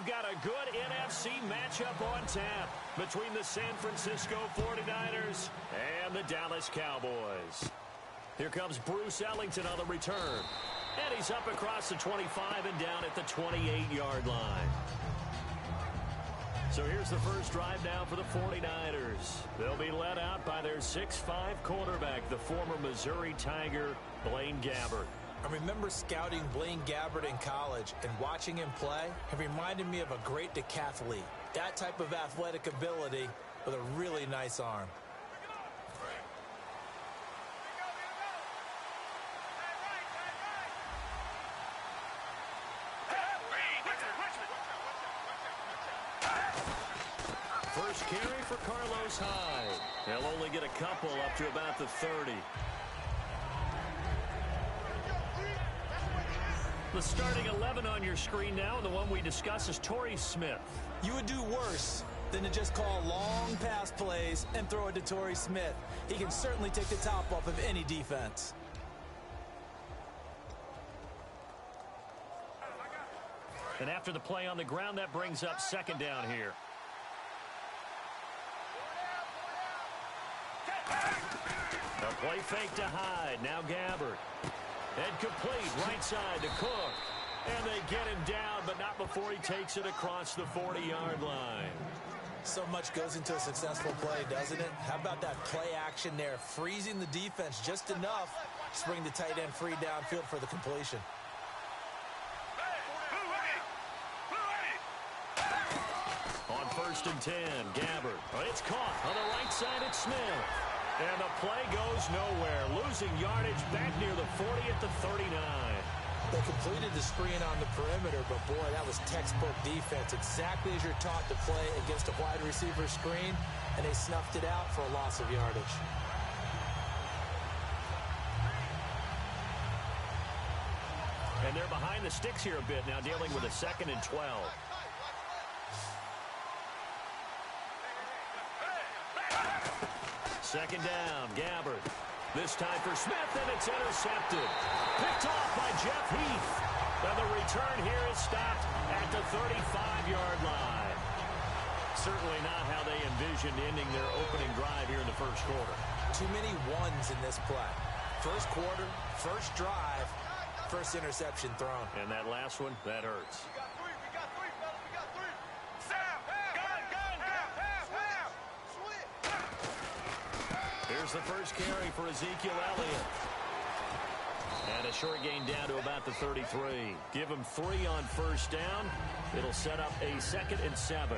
we've got a good NFC matchup on tap between the San Francisco 49ers and the Dallas Cowboys. Here comes Bruce Ellington on the return. And he's up across the 25 and down at the 28-yard line. So here's the first drive now for the 49ers. They'll be led out by their 6'5 quarterback, the former Missouri Tiger, Blaine Gabbert. I remember scouting Blaine Gabbert in college, and watching him play, it reminded me of a great decathlete. That type of athletic ability with a really nice arm. First carry for Carlos Hyde. They'll only get a couple up to about the 30. The starting 11 on your screen now, and the one we discuss is Torrey Smith. You would do worse than to just call long pass plays and throw it to Torrey Smith. He can certainly take the top off of any defense. And after the play on the ground, that brings up second down here. A play fake to Hyde. Now Gabbert. And complete right side to Cook. And they get him down, but not before he takes it across the 40-yard line. So much goes into a successful play, doesn't it? How about that play action there, freezing the defense just enough to bring the tight end free downfield for the completion. On 1st and 10, Gabbert. It's caught on the right side at Smith. And the play goes nowhere, losing yardage back near the 40 at the 39. They completed the screen on the perimeter, but boy, that was textbook defense. Exactly as you're taught to play against a wide receiver screen, and they snuffed it out for a loss of yardage. And they're behind the sticks here a bit now, dealing with a 2nd and 12. Second down, Gabbert. This time for Smith, and it's intercepted. Picked off by Jeff Heath. And the return here is stopped at the 35-yard line. Certainly not how they envisioned ending their opening drive here in the first quarter. Too many ones in this play. First quarter, first drive, first interception thrown. And that last one, that hurts. Here's the first carry for Ezekiel Elliott. And a short gain down to about the 33. Give him 3 on first down. It'll set up a 2nd and 7.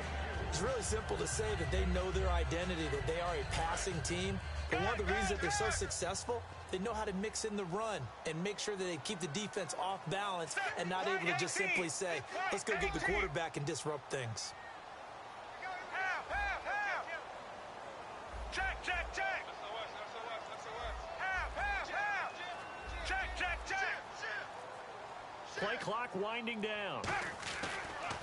It's really simple to say that they know their identity, that they are a passing team. But one of the reasons that they're so successful, they know how to mix in the run and make sure that they keep the defense off balance and not able to just simply say, let's go get the quarterback and disrupt things. Play clock winding down.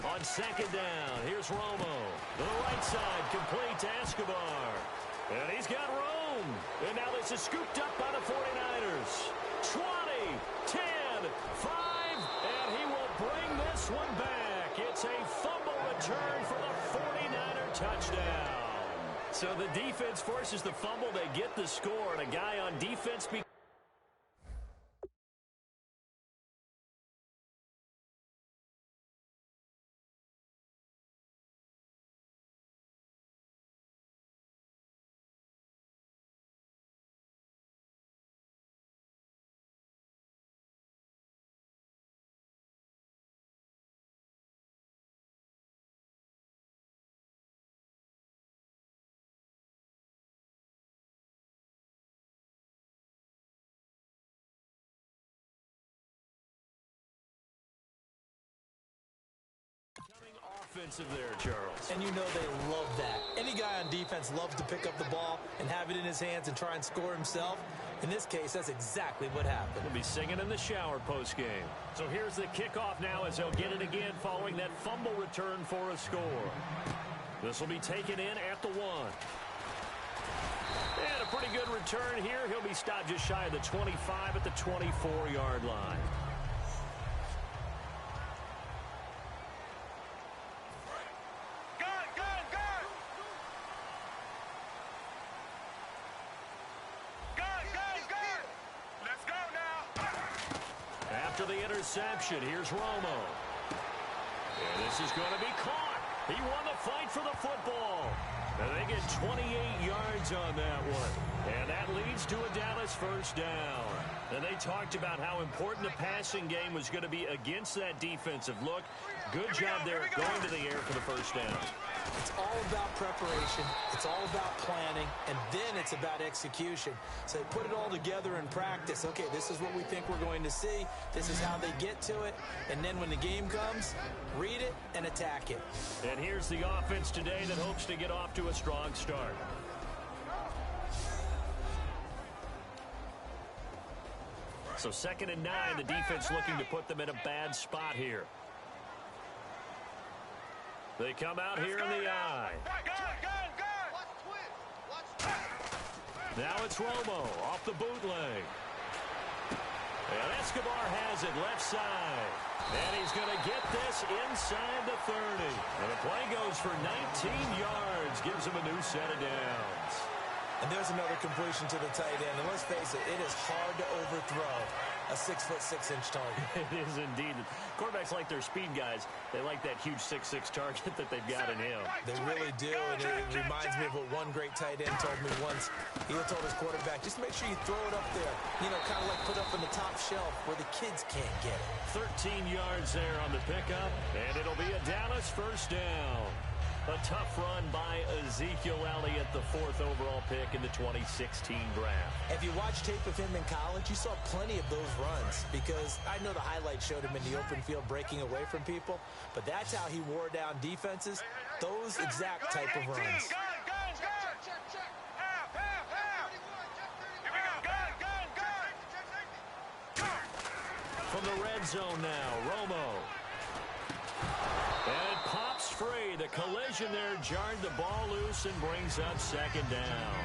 On 2nd down, here's Romo. To the right side, complete to Escobar. And he's got room. And now this is scooped up by the 49ers. 20, 10, 5, and he will bring this one back. It's a fumble return for the 49er touchdown. So the defense forces the fumble. They get the score, and a guy on defense offensive there, Charles. And you know they love that. Any guy on defense loves to pick up the ball and have it in his hands and try and score himself. In this case, that's exactly what happened. We'll be singing in the shower post-game. So here's the kickoff now as they'll get it again following that fumble return for a score. This will be taken in at the 1. And a pretty good return here. He'll be stopped just shy of the 25 at the 24-yard line. after the interception. Here's Romo. And this is going to be caught. He won the fight for the football. And they get 28 yards on that one. And that leads to a Dallas first down. And they talked about how important the passing game was going to be against that defensive look. Good job there going to the air for the first down. It's all about preparation. It's all about planning. And then it's about execution. So they put it all together in practice. Okay, this is what we think we're going to see. This is how they get to it. And then when the game comes, read it and attack it. And here's the offense today that hopes to get off to a strong start. So 2nd and 9, the defense looking to put them in a bad spot here. They come out here in the eye. Now it's Romo off the bootleg. And Escobar has it left side. And he's going to get this inside the 30. And the play goes for 19 yards. Gives him a new set of downs. And there's another completion to the tight end. And let's face it, it is hard to overthrow a 6'6" target. It is indeed. Quarterbacks like their speed guys. They like that huge 6'6" target that they've got in him. They really do, and it reminds me of what one great tight end told me once. He told his quarterback, just make sure you throw it up there. You know, kind of like put up on the top shelf where the kids can't get it. 13 yards there on the pickup, and it'll be a Dallas first down. A tough run by Ezekiel Elliott, the 4th overall pick in the 2016 draft. If you watch tape of him in college, you saw plenty of those runs because I know the highlights showed him in the open field breaking away from people, but that's how he wore down defenses, those exact type of runs. From the red zone now, Romo. And it pops free. The collision there jarred the ball loose and brings up 2nd down.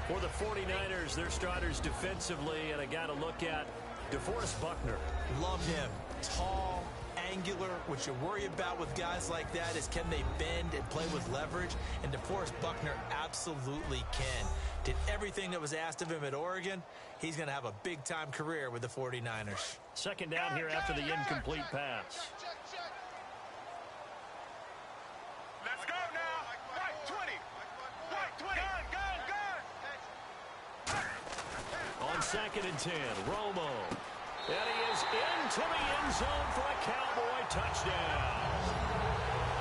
For the 49ers, their starters defensively, and I got to look at DeForest Buckner. Love him. Tall, angular. What you worry about with guys like that is can they bend and play with leverage? And DeForest Buckner absolutely can. Did everything that was asked of him at Oregon. He's going to have a big-time career with the 49ers. 2nd down here after the incomplete pass. Let's go now. Right 20. Right 20. On 2nd and 10, Romo. And he is into the end zone for a Cowboy touchdown.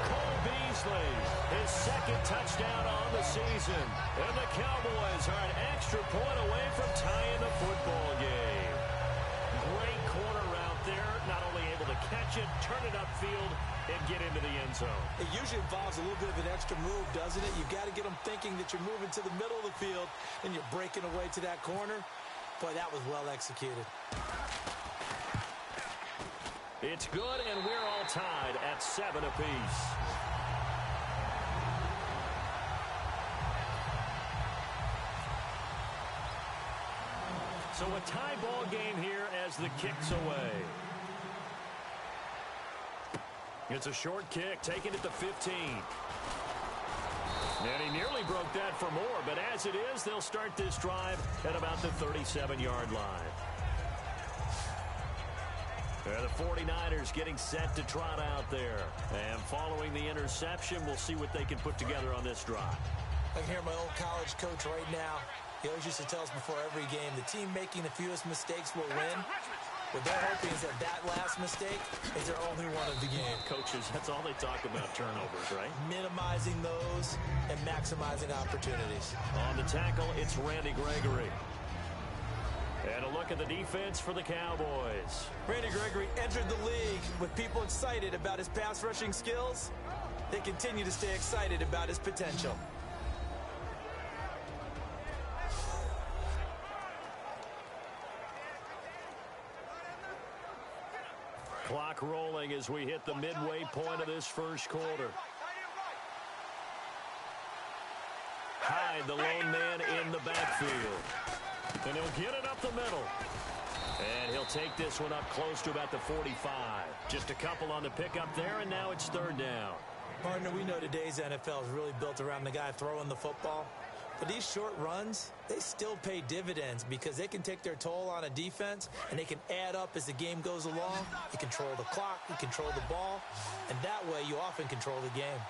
Cole Beasley, his 2nd touchdown on the season. And the Cowboys are an extra point away from tying the football game. Great corner route there. Not only able to catch it, turn it upfield, and get into the end zone. It usually involves a little bit of an extra move, doesn't it? You've got to get them thinking that you're moving to the middle of the field and you're breaking away to that corner. Boy, that was well executed. It's good, and we're all tied at 7 apiece. So a tie ball game here as the kick's away. It's a short kick, taken at the 15. And he nearly broke that for more, but as it is, they'll start this drive at about the 37-yard line. The 49ers getting set to trot out there. And following the interception, we'll see what they can put together on this drive. I can hear my old college coach right now. He always used to tell us before every game, the team making the fewest mistakes will win. What they're hoping is that last mistake is their only one of the game. Coaches, that's all they talk about, turnovers, right? Minimizing those and maximizing opportunities. On the tackle, it's Randy Gregory. And a look at the defense for the Cowboys. Randy Gregory entered the league with people excited about his pass rushing skills. They continue to stay excited about his potential. Clock rolling as we hit the midway point of this first quarter. Hyde, the lone man in the backfield. And he'll get it up the middle. And he'll take this one up close to about the 45. Just a couple on the pickup there, and now it's 3rd down. Partner, we know today's NFL is really built around the guy throwing the football. But these short runs, they still pay dividends because they can take their toll on a defense, and they can add up as the game goes along. You control the clock, you control the ball, and that way you often control the game.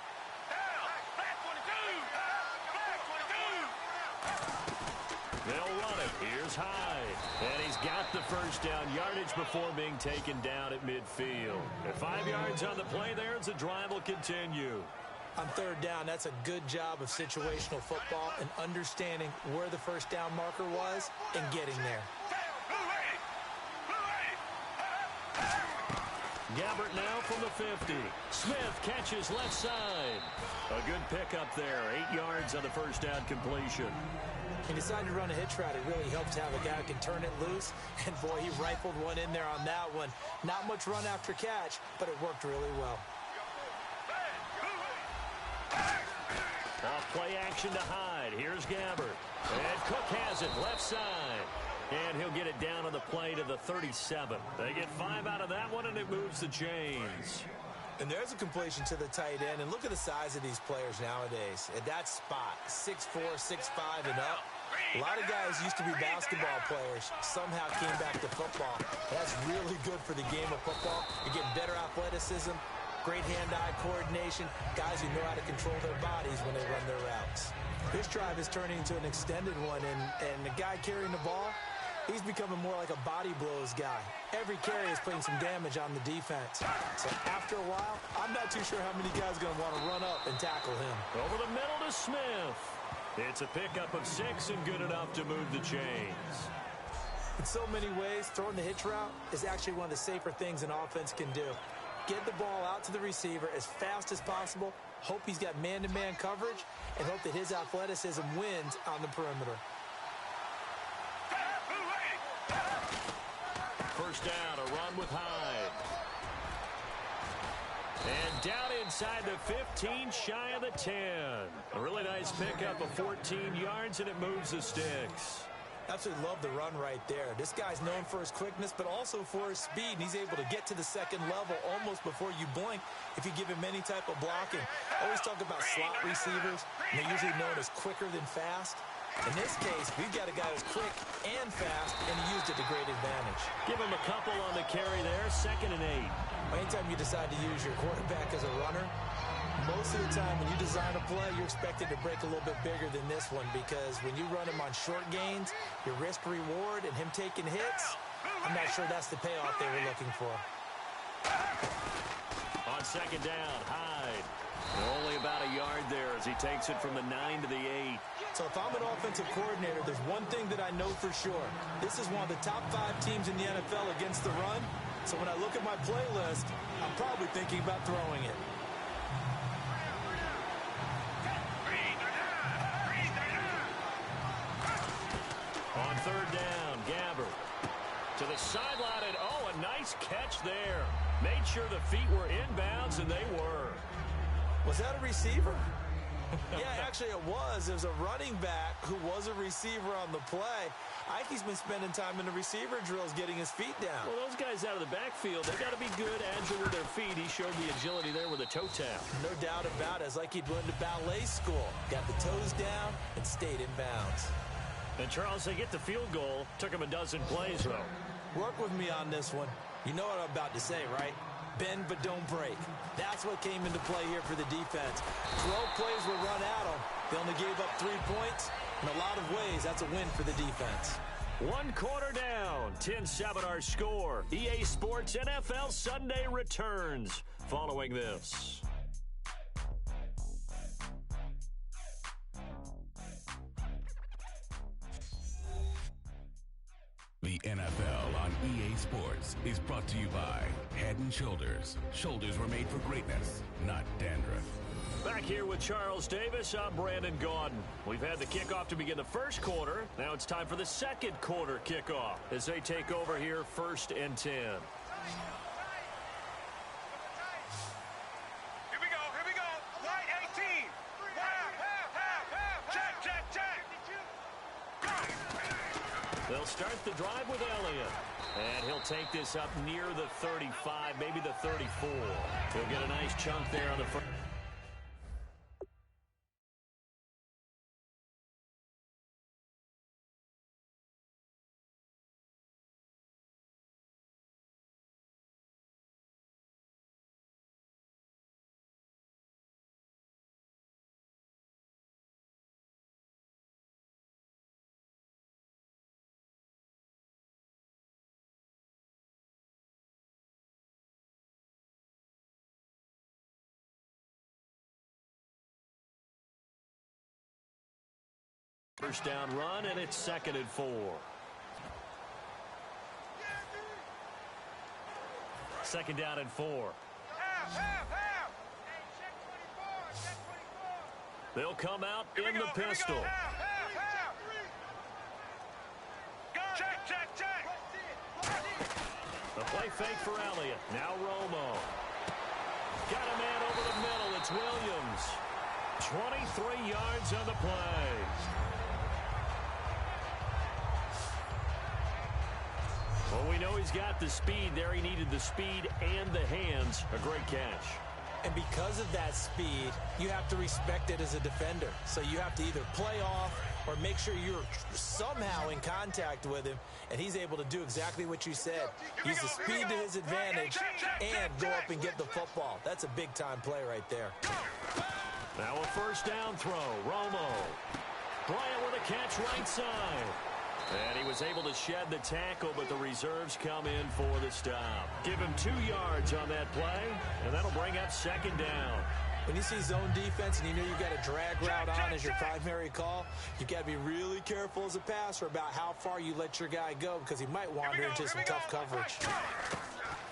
They'll run it. Here's Hyde. And he's got the first down yardage before being taken down at midfield. At 5 yards on the play there, as the drive will continue. On third down, that's a good job of situational football and understanding where the first down marker was and getting there. Gabbert now from the 50. Smith catches left side. A good pickup there. 8 yards on the first down completion. He decided to run a hitch route. It really helps to have a guy who can turn it loose. And, boy, he rifled one in there on that one. Not much run after catch, but it worked really well. Off play action to Hyde. Here's Gabbert. And Cook has it left side. And he'll get it down on the play to the 37. They get 5 out of that one, and it moves the chains. And there's a completion to the tight end. And look at the size of these players nowadays. At that spot, 6'4", 6'5", and up. A lot of guys used to be basketball players, somehow came back to football. That's really good for the game of football. You're getting better athleticism, great hand-eye coordination, guys who know how to control their bodies when they run their routes. This drive is turning into an extended one, and the guy carrying the ball, he's becoming more like a body blows guy. Every carry is putting some damage on the defense. So after a while, I'm not too sure how many guys are going to want to run up and tackle him. Over the middle to Smith. It's a pickup of 6 and good enough to move the chains. In so many ways, throwing the hitch route is actually one of the safer things an offense can do. Get the ball out to the receiver as fast as possible, hope he's got man-to-man coverage, and hope that his athleticism wins on the perimeter. First down, a run with Hyde. And down inside the 15, shy of the 10. A really nice pickup of 14 yards, and it moves the sticks. Absolutely love the run right there. This guy's known for his quickness, but also for his speed. And he's able to get to the second level almost before you blink if you give him any type of blocking. I always talk about slot receivers, and they're usually known as quicker than fast. In this case, we've got a guy who's quick and fast, and he used it to great advantage. Give him a couple on the carry there, 2nd and 8. Anytime you decide to use your quarterback as a runner, most of the time when you design a play, you're expected to break a little bit bigger than this one because when you run him on short gains, your risk-reward and him taking hits, I'm not sure that's the payoff they were looking for. On 2nd down, Hyde. Only about a yard there as he takes it from the 9 to the 8. So if I'm an offensive coordinator, there's one thing that I know for sure. This is one of the top 5 teams in the NFL against the run. So when I look at my playlist, I'm probably thinking about throwing it. On 3rd down, Gabbert to the sideline, and oh, a nice catch there. Made sure the feet were inbounds, and they were. Was that a receiver? Yeah, actually it was. It was a running back who was a receiver on the play. I think he's been spending time in the receiver drills getting his feet down. Well, those guys out of the backfield, they got to be good, agile with their feet. He showed the agility there with a toe tap. No doubt about it. It's like he'd went to ballet school. Got the toes down and stayed in bounds. And, Charles, they get the field goal. Took him a dozen plays, though. Work with me on this one. You know what I'm about to say, right? Bend but don't break. That's what came into play here for the defense. 12 plays were run at them. They only gave up 3 points. In a lot of ways, that's a win for the defense. 1 quarter down. 10-7 our score. EA Sports NFL Sunday returns following this. The NFL on EA Sports is brought to you by Head & Shoulders. Shoulders were made for greatness, not dandruff. Back here with Charles Davis, I'm Brandon Gaudin. We've had the kickoff to begin the first quarter. Now it's time for the second quarter kickoff as they take over here 1st and 10. Here we go. White 18. Check. They'll start the drive with Elliott. And he'll take this up near the 35, maybe the 34. He'll get a nice chunk there on the first. First down run, and it's 2nd and 4. 2nd down and 4. They'll come out in the pistol. The play fake for Elliott. Now Romo. Got a man over the middle. It's Williams. 23 yards on the play. Well, we know he's got the speed there. He needed the speed and the hands. A great catch. And because of that speed, you have to respect it as a defender. So you have to either play off or make sure you're somehow in contact with him, and he's able to do exactly what you said. Use the speed to his advantage and go up and get the football. That's a big-time play right there. Now a first down throw. Romo. Bryant with a catch right side. And he was able to shed the tackle, but the reserves come in for the stop. Give him 2 yards on that play, and that'll bring up 2nd down. When you see zone defense and you know you've got a drag route on as your primary call, you've got to be really careful as a passer about how far you let your guy go because he might wander into some tough coverage.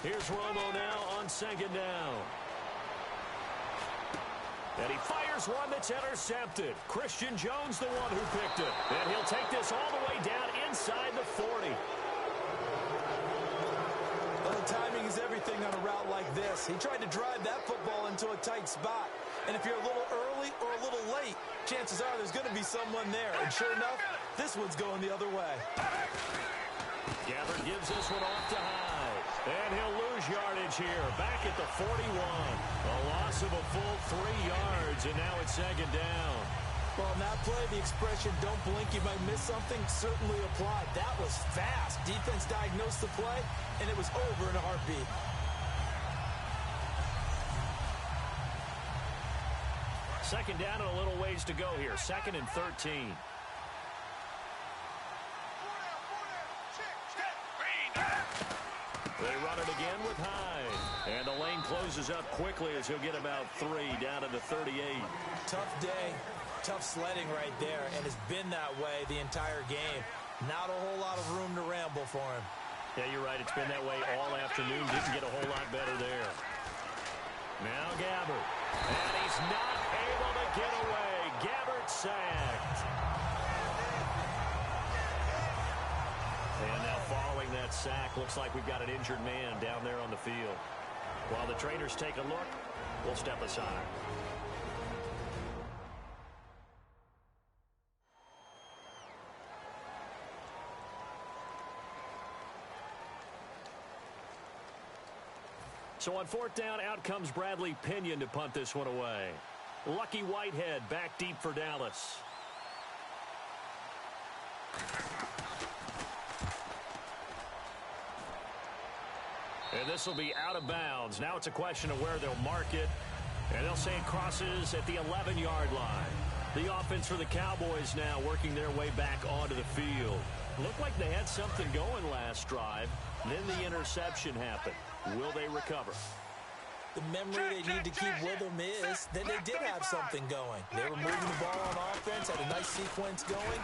Here's Romo now on 2nd down. And he fires one that's intercepted. Christian Jones, the one who picked it. And he'll take this all the way down inside the 40. Well, the timing is everything on a route like this. He tried to drive that football into a tight spot. And if you're a little early or a little late, chances are there's going to be someone there. And sure enough, this one's going the other way. Gabbard gives this one off to Hyde. And he'll lose yardage here. Back at the 41. A loss of a full 3 yards, and now it's 2nd down. Well, in that play, the expression, don't blink, you might miss something, certainly applied. That was fast. Defense diagnosed the play, and it was over in a heartbeat. Second down and a little ways to go here. 2nd and 13. They run it again with Hyde. And the lane closes up quickly as he'll get about 3 down to the 38. Tough day, tough sledding right there, and it's been that way the entire game. Not a whole lot of room to ramble for him. Yeah, you're right. It's been that way all afternoon. Didn't get a whole lot better there. Now Gabbard. And he's not able to get away. Gabbard sacked. And now following that sack, looks like we've got an injured man down there on the field. While the trainers take a look, we'll step aside. So on 4th down, out comes Bradley Pinion to punt this one away. Lucky Whitehead back deep for Dallas. And this will be out of bounds. Now it's a question of where they'll mark it. And they'll say it crosses at the 11-yard line. The offense for the Cowboys now working their way back onto the field. Looked like they had something going last drive. Then the interception happened. Will they recover? The memory they need to keep with them is that they did have something going. They were moving the ball on offense, had a nice sequence going.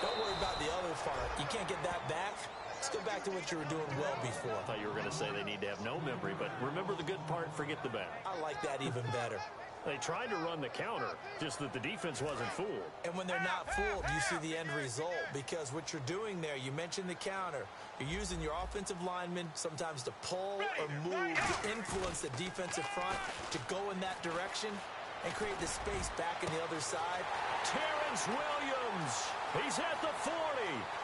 Don't worry about the other part. You can't get that back. Let's go back to what you were doing well before. I thought you were going to say they need to have no memory, but remember the good part, forget the bad. I like that even better. They tried to run the counter, just that the defense wasn't fooled. And when they're not fooled, you see the end result, because what you're doing there, you mentioned the counter. You're using your offensive linemen sometimes to pull or move to influence the defensive front to go in that direction and create the space back in the other side. Terrence Williams, he's at the 40,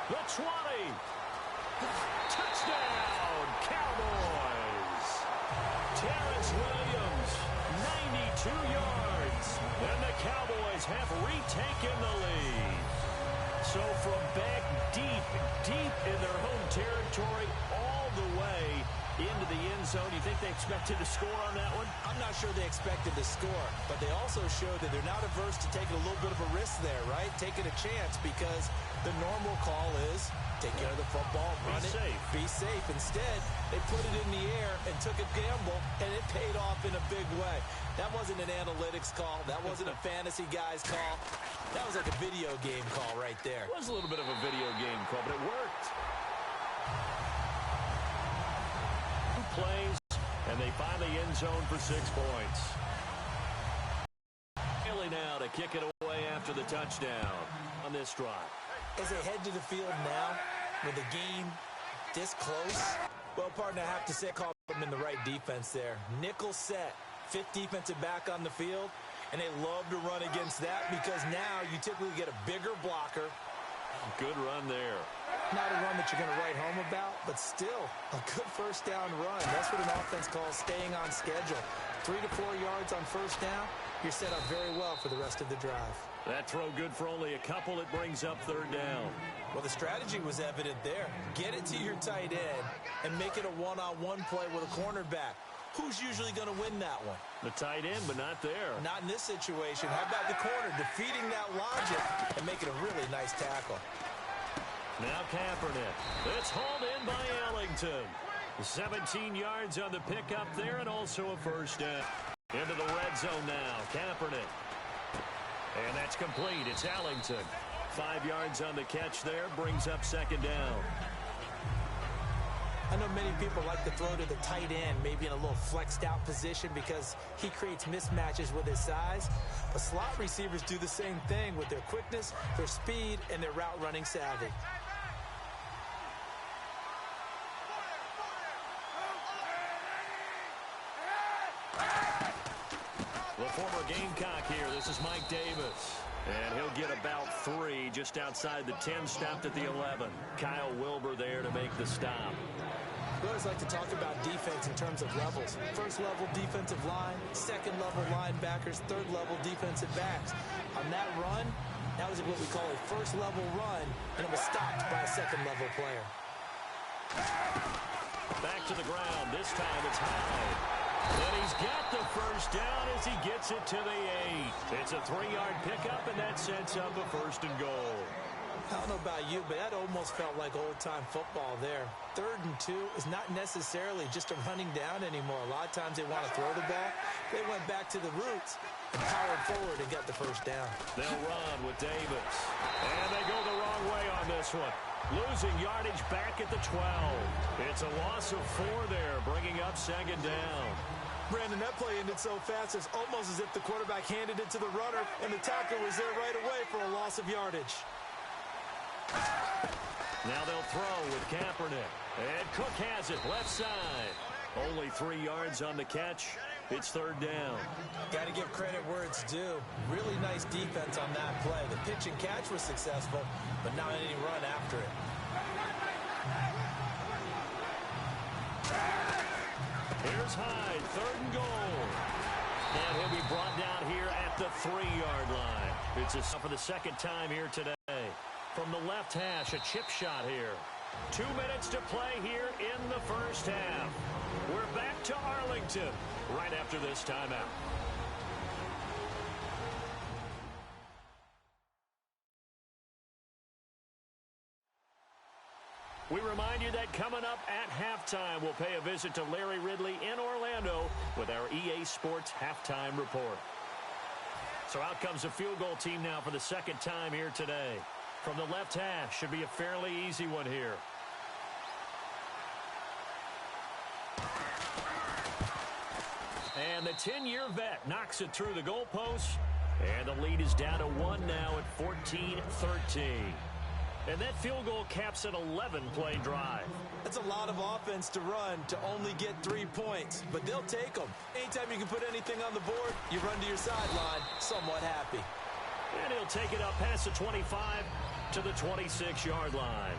the 20. Touchdown, Cowboys. Terrence Williams, 92 yards. And the Cowboys have retaken the lead. So from back deep in their home territory, all the way into the end zone. You think they expected to score on that one? I'm not sure they expected to score, but they also showed that they're not averse to taking a little bit of a risk there, right? Taking a chance, because the normal call is take care of the football, run it, be safe. Instead, they put it in the air and took a gamble, and it paid off in a big way. That wasn't an analytics call. That wasn't a fantasy guy's call. That was like a video game call right there. It was a little bit of a video game call, but it worked. Plays, and they find the end zone for 6 points. Haley now to kick it away after the touchdown on this drive. As they head to the field now, with the game this close, well, partner, I have to say, call them in the right defense there. Nickel set, 5th defensive back on the field, and they love to run against that because now you typically get a bigger blocker. Good run there. Not a run that you're going to write home about, but still a good first down run. That's what an offense calls staying on schedule. 3 to 4 yards on first down, you're set up very well for the rest of the drive. That throw good for only a couple. It brings up 3rd down. Well, the strategy was evident there. Get it to your tight end and make it a one-on-one play with a cornerback. Who's usually going to win that one? The tight end, but not there. Not in this situation. How about the corner defeating that logic and making a really nice tackle? Now Kaepernick. It's hauled in by Ellington. 17 yards on the pickup there, and also a first down. Into the red zone now. Kaepernick. And that's complete. It's Ellington. 5 yards on the catch there. Brings up 2nd down. I know many people like to throw to the tight end, maybe in a little flexed out position because he creates mismatches with his size. But slot receivers do the same thing with their quickness, their speed, and their route running savvy. The former Gamecock here. This is Mike Davis. And he'll get about 3 just outside the 10, stopped at the 11. Kyle Wilbur there to make the stop. We always like to talk about defense in terms of levels. 1st level defensive line, 2nd level linebackers, 3rd level defensive backs. On that run, that was what we call a 1st level run, and it was stopped by a 2nd level player. Back to the ground. This time it's high. And he's got the first down as he gets it to the 8. It's a 3-yard pickup, and that sets up a 1st and goal. I don't know about you, but that almost felt like old-time football there. 3rd and 2 is not necessarily just a running down anymore. A lot of times they want to throw the ball. They went back to the roots and powered forward and got the first down. They'll run with Davis. And they go the wrong way on this one. Losing yardage back at the 12. It's a loss of 4 there, bringing up 2nd down. Brandon, that play ended so fast, it's almost as if the quarterback handed it to the runner, and the tackle was there right away for a loss of yardage. Now they'll throw with Kaepernick. And Cook has it left side. Only 3 yards on the catch. It's 3rd down. Got to give credit where it's due. Really nice defense on that play. The pitch and catch was successful, but not any run after it. Here's Hyde, 3rd and goal. And he'll be brought down here at the 3-yard line. It's for the 2nd time here today. From the left hash, a chip shot here. 2 minutes to play here in the first half. We're back to Arlington right after this timeout. We remind you that coming up at halftime, we'll pay a visit to Larry Ridley in Orlando with our EA Sports Halftime Report. So out comes the field goal team now for the 2nd time here today. From the left hash, should be a fairly easy one here. And the 10-year vet knocks it through the goalpost. And the lead is down to 1 now at 14-13. And that field goal caps an 11-play drive. That's a lot of offense to run to only get 3 points, but they'll take them. Anytime you can put anything on the board, you run to your sideline somewhat happy. And he'll take it up past the 25 to the 26-yard line.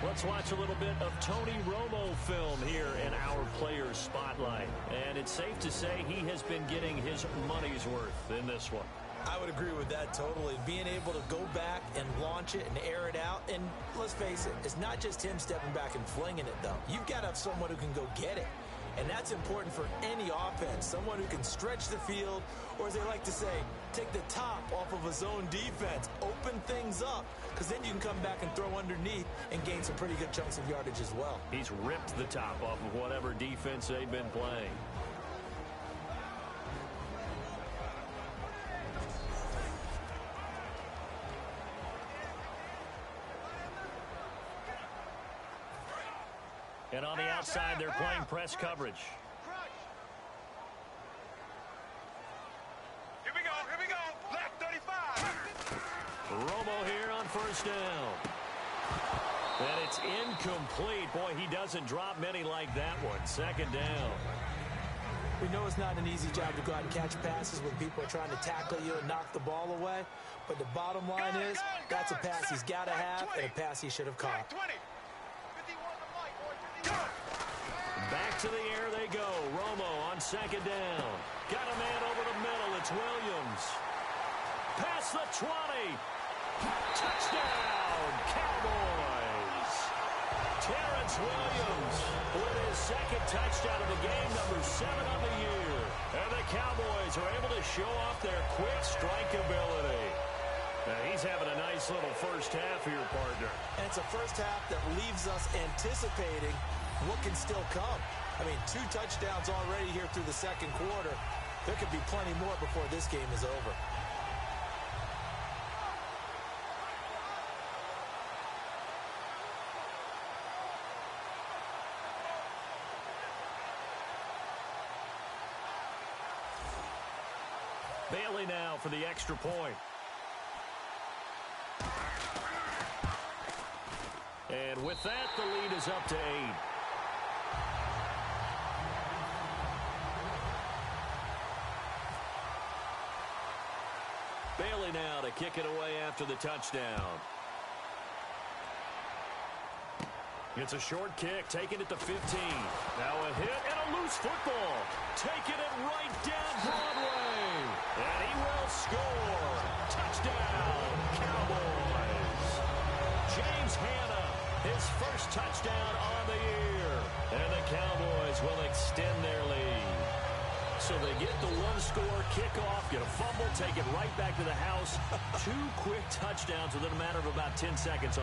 Let's watch a little bit of Tony Romo film here in our Players Spotlight. And it's safe to say he has been getting his money's worth in this one. I would agree with that totally. Being able to go back and launch it and air it out. And let's face it, it's not just him stepping back and flinging it, though. You've got to have someone who can go get it. And that's important for any offense. Someone who can stretch the field, or as they like to say, take the top off of a zone defense. Open things up, because then you can come back and throw underneath and gain some pretty good chunks of yardage as well. He's ripped the top off of whatever defense they've been playing. And on the outside, they're playing press coverage. Here we go. Left 35. Romo here on first down. And it's incomplete. Boy, he doesn't drop many like that one. Second down. We know it's not an easy job to go out and catch passes when people are trying to tackle you and knock the ball away. But the bottom line is, that's a pass he's got to have and a pass he should have caught. 20. Back to the air they go. Romo on second down. Got a man over the middle. It's Williams. Past the 20. Touchdown, Cowboys. Terrence Williams with his second touchdown of the game, number 7 on the year. And the Cowboys are able to show off their quick strike ability. He's having a nice little first half here, partner. And it's a first half that leaves us anticipating what can still come. I mean, 2 touchdowns already here through the second quarter. There could be plenty more before this game is over. Bailey now for the extra point. And with that, the lead is up to 8. Bailey now to kick it away after the touchdown. It's a short kick, taking it to 15. Now a hit and a loose football. Taking it right down Broadway. And he will score. Touchdown, Cowboys. James Hanna, his first touchdown on the year. And the Cowboys will extend their lead. So they get the one-score kickoff, get a fumble, take it right back to the house. 2 quick touchdowns within a matter of about 10 seconds.